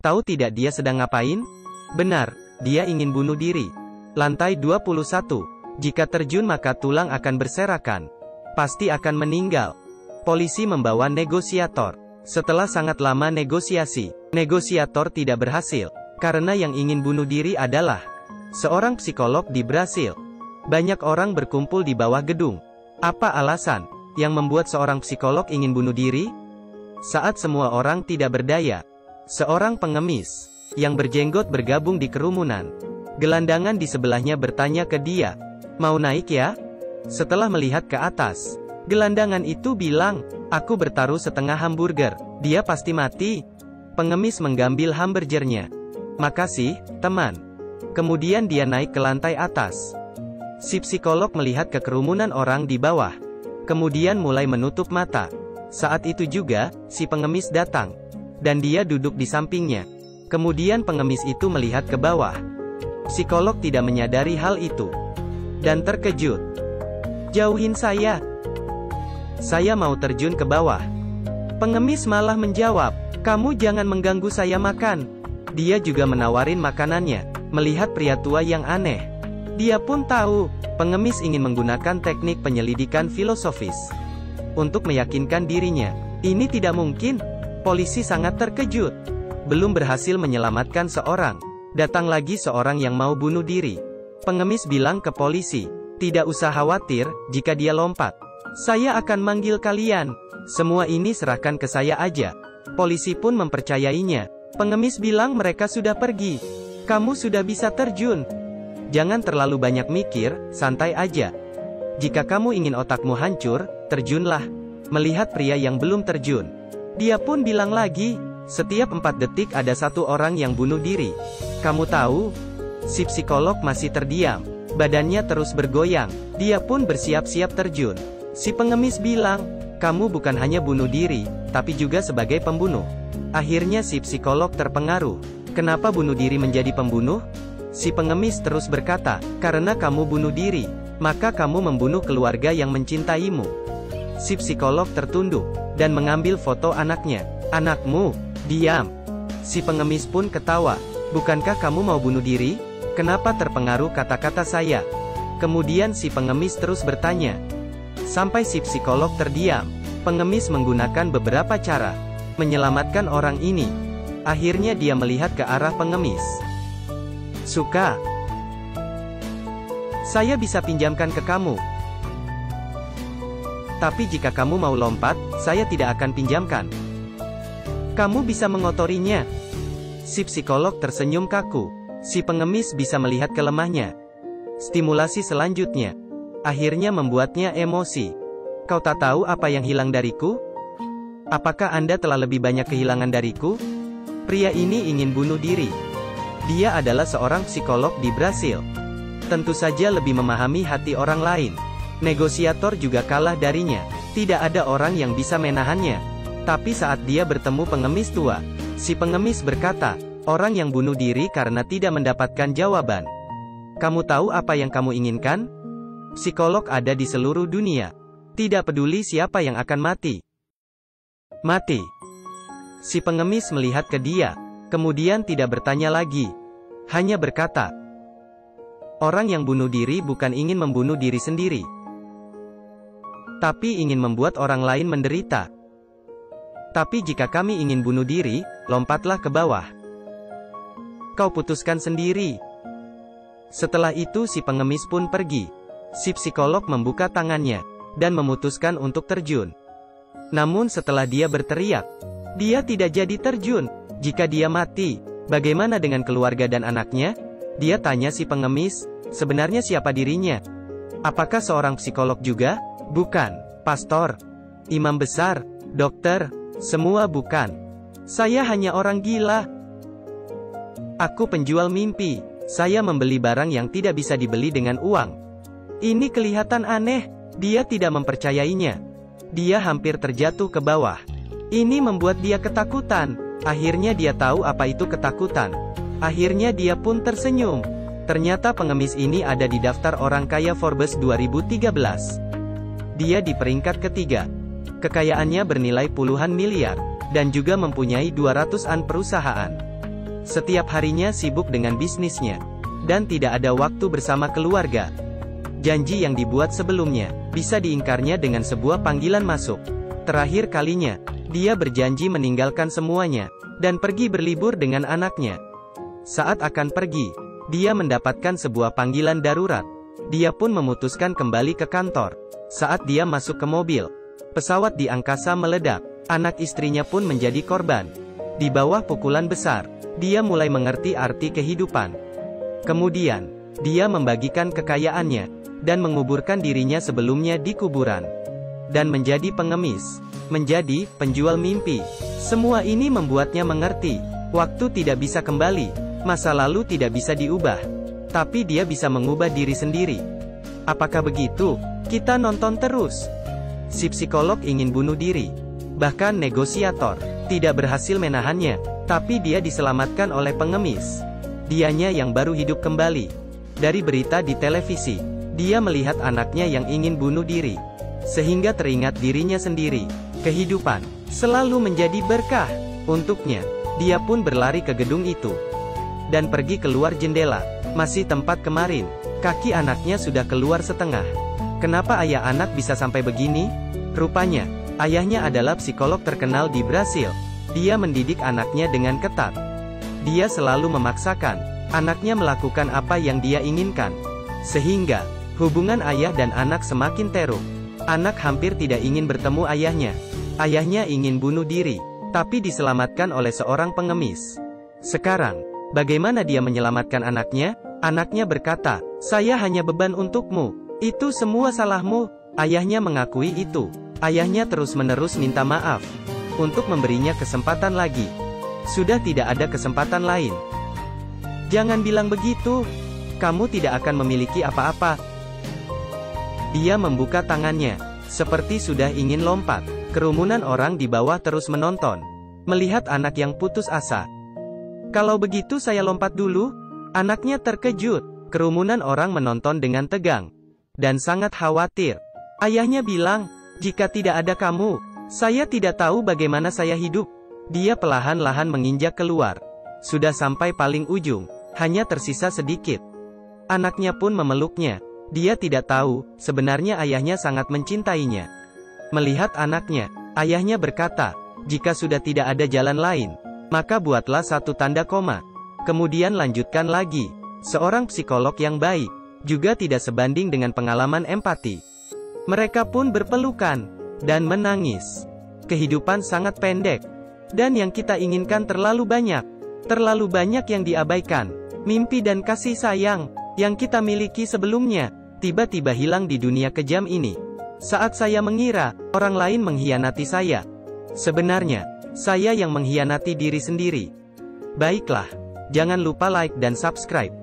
Tahu tidak dia sedang ngapain? Benar, dia ingin bunuh diri. Lantai 21. Jika terjun maka tulang akan berserakan. Pasti akan meninggal. Polisi membawa negosiator. Setelah sangat lama negosiasi, negosiator tidak berhasil. Karena yang ingin bunuh diri adalah seorang psikolog di Brasil. Banyak orang berkumpul di bawah gedung. Apa alasan yang membuat seorang psikolog ingin bunuh diri? Saat semua orang tidak berdaya, seorang pengemis yang berjenggot bergabung di kerumunan. Gelandangan di sebelahnya bertanya ke dia, "Mau naik ya?" Setelah melihat ke atas, gelandangan itu bilang, "Aku bertaruh setengah hamburger, dia pasti mati." Pengemis menggambil hamburgernya. "Makasih, teman." Kemudian dia naik ke lantai atas. Si psikolog melihat ke kerumunan orang di bawah. Kemudian mulai menutup mata. Saat itu juga, si pengemis datang. Dan dia duduk di sampingnya. Kemudian pengemis itu melihat ke bawah. Psikolog tidak menyadari hal itu. Dan terkejut. "Jauhin saya. Saya mau terjun ke bawah." Pengemis malah menjawab, "Kamu jangan mengganggu saya makan." Dia juga menawarin makanannya. Melihat pria tua yang aneh, dia pun tahu, pengemis ingin menggunakan teknik penyelidikan filosofis. Untuk meyakinkan dirinya, ini tidak mungkin. Polisi sangat terkejut. Belum berhasil menyelamatkan seorang. Datang lagi seorang yang mau bunuh diri. Pengemis bilang ke polisi, "Tidak usah khawatir, jika dia lompat, saya akan manggil kalian. Semua ini serahkan ke saya aja." Polisi pun mempercayainya. Pengemis bilang mereka sudah pergi. "Kamu sudah bisa terjun. Jangan terlalu banyak mikir, santai aja. Jika kamu ingin otakmu hancur, terjunlah." Melihat pria yang belum terjun, dia pun bilang lagi, "Setiap 4 detik ada satu orang yang bunuh diri. Kamu tahu?" Si psikolog masih terdiam. Badannya terus bergoyang. Dia pun bersiap-siap terjun. Si pengemis bilang, "Kamu bukan hanya bunuh diri, tapi juga sebagai pembunuh." Akhirnya si psikolog terpengaruh. "Kenapa bunuh diri menjadi pembunuh?" Si pengemis terus berkata, "Karena kamu bunuh diri, maka kamu membunuh keluarga yang mencintaimu." Si psikolog tertunduk, dan mengambil foto anaknya. "Anakmu, diam." Si pengemis pun ketawa. "Bukankah kamu mau bunuh diri? Kenapa terpengaruh kata-kata saya?" Kemudian si pengemis terus bertanya. Sampai si psikolog terdiam. Pengemis menggunakan beberapa cara menyelamatkan orang ini. Akhirnya dia melihat ke arah pengemis. "Suka? Saya bisa pinjamkan ke kamu. Tapi jika kamu mau lompat, saya tidak akan pinjamkan. Kamu bisa mengotorinya." Si psikolog tersenyum kaku. Si pengemis bisa melihat kelemahnya. Stimulasi selanjutnya akhirnya membuatnya emosi. "Kau tak tahu apa yang hilang dariku? Apakah Anda telah lebih banyak kehilangan dariku?" Pria ini ingin bunuh diri. Dia adalah seorang psikolog di Brasil. Tentu saja lebih memahami hati orang lain. Negosiator juga kalah darinya. Tidak ada orang yang bisa menahannya. Tapi saat dia bertemu pengemis tua, si pengemis berkata, "Orang yang bunuh diri karena tidak mendapatkan jawaban. Kamu tahu apa yang kamu inginkan? Psikolog ada di seluruh dunia. Tidak peduli siapa yang akan mati. Mati." Si pengemis melihat ke dia, kemudian tidak bertanya lagi. Hanya berkata, "Orang yang bunuh diri bukan ingin membunuh diri sendiri, tapi ingin membuat orang lain menderita. Tapi jika kami ingin bunuh diri, lompatlah ke bawah. Kau putuskan sendiri." Setelah itu si pengemis pun pergi. Si psikolog membuka tangannya, dan memutuskan untuk terjun. Namun setelah dia berteriak, dia tidak jadi terjun. Jika dia mati, bagaimana dengan keluarga dan anaknya? Dia tanya si pengemis, sebenarnya siapa dirinya? Apakah seorang psikolog juga? Bukan. Pastor? Imam besar? Dokter? Semua bukan. Saya hanya orang gila. Aku penjual mimpi. Saya membeli barang yang tidak bisa dibeli dengan uang. Ini kelihatan aneh. Dia tidak mempercayainya. Dia hampir terjatuh ke bawah. Ini membuat dia ketakutan. Akhirnya dia tahu apa itu ketakutan. Akhirnya dia pun tersenyum. Ternyata pengemis ini ada di daftar orang kaya Forbes 2013. Dia di peringkat ketiga. Kekayaannya bernilai puluhan miliar, dan juga mempunyai 200-an perusahaan. Setiap harinya sibuk dengan bisnisnya, dan tidak ada waktu bersama keluarga. Janji yang dibuat sebelumnya, bisa diingkarnya dengan sebuah panggilan masuk. Terakhir kalinya, dia berjanji meninggalkan semuanya, dan pergi berlibur dengan anaknya. Saat akan pergi, dia mendapatkan sebuah panggilan darurat. Dia pun memutuskan kembali ke kantor. Saat dia masuk ke mobil, pesawat di angkasa meledak. Anak istrinya pun menjadi korban. Di bawah pukulan besar, dia mulai mengerti arti kehidupan. Kemudian, dia membagikan kekayaannya, dan menguburkan dirinya sebelumnya di kuburan. Dan menjadi pengemis, menjadi penjual mimpi. Semua ini membuatnya mengerti, waktu tidak bisa kembali, masa lalu tidak bisa diubah. Tapi dia bisa mengubah diri sendiri. Apakah begitu? Kita nonton terus. Si psikolog ingin bunuh diri. Bahkan negosiator tidak berhasil menahannya, tapi dia diselamatkan oleh pengemis. Dianya yang baru hidup kembali. Dari berita di televisi, dia melihat anaknya yang ingin bunuh diri. Sehingga teringat dirinya sendiri. Kehidupan selalu menjadi berkah untuknya. Dia pun berlari ke gedung itu. Dan pergi keluar jendela. Masih tempat kemarin. Kaki anaknya sudah keluar setengah. Kenapa ayah anak bisa sampai begini? Rupanya, ayahnya adalah psikolog terkenal di Brasil. Dia mendidik anaknya dengan ketat. Dia selalu memaksakan anaknya melakukan apa yang dia inginkan. Sehingga, hubungan ayah dan anak semakin teruk. Anak hampir tidak ingin bertemu ayahnya. Ayahnya ingin bunuh diri, tapi diselamatkan oleh seorang pengemis. Sekarang, bagaimana dia menyelamatkan anaknya? Anaknya berkata, "Saya hanya beban untukmu. Itu semua salahmu." Ayahnya mengakui itu. Ayahnya terus-menerus minta maaf. Untuk memberinya kesempatan lagi. Sudah tidak ada kesempatan lain. "Jangan bilang begitu. Kamu tidak akan memiliki apa-apa." Dia membuka tangannya, seperti sudah ingin lompat. Kerumunan orang di bawah terus menonton. Melihat anak yang putus asa. "Kalau begitu saya lompat dulu?" Anaknya terkejut. Kerumunan orang menonton dengan tegang. Dan sangat khawatir. Ayahnya bilang, "Jika tidak ada kamu, saya tidak tahu bagaimana saya hidup." Dia perlahan-lahan menginjak keluar. Sudah sampai paling ujung. Hanya tersisa sedikit. Anaknya pun memeluknya. Dia tidak tahu, sebenarnya ayahnya sangat mencintainya. Melihat anaknya, ayahnya berkata, "Jika sudah tidak ada jalan lain, maka buatlah satu tanda koma. Kemudian lanjutkan lagi." Seorang psikolog yang baik, juga tidak sebanding dengan pengalaman empati. Mereka pun berpelukan, dan menangis. Kehidupan sangat pendek. Dan yang kita inginkan terlalu banyak. Terlalu banyak yang diabaikan. Mimpi dan kasih sayang, yang kita miliki sebelumnya, tiba-tiba hilang di dunia kejam ini. Saat saya mengira, orang lain mengkhianati saya. Sebenarnya, saya yang mengkhianati diri sendiri. Baiklah. Jangan lupa like dan subscribe.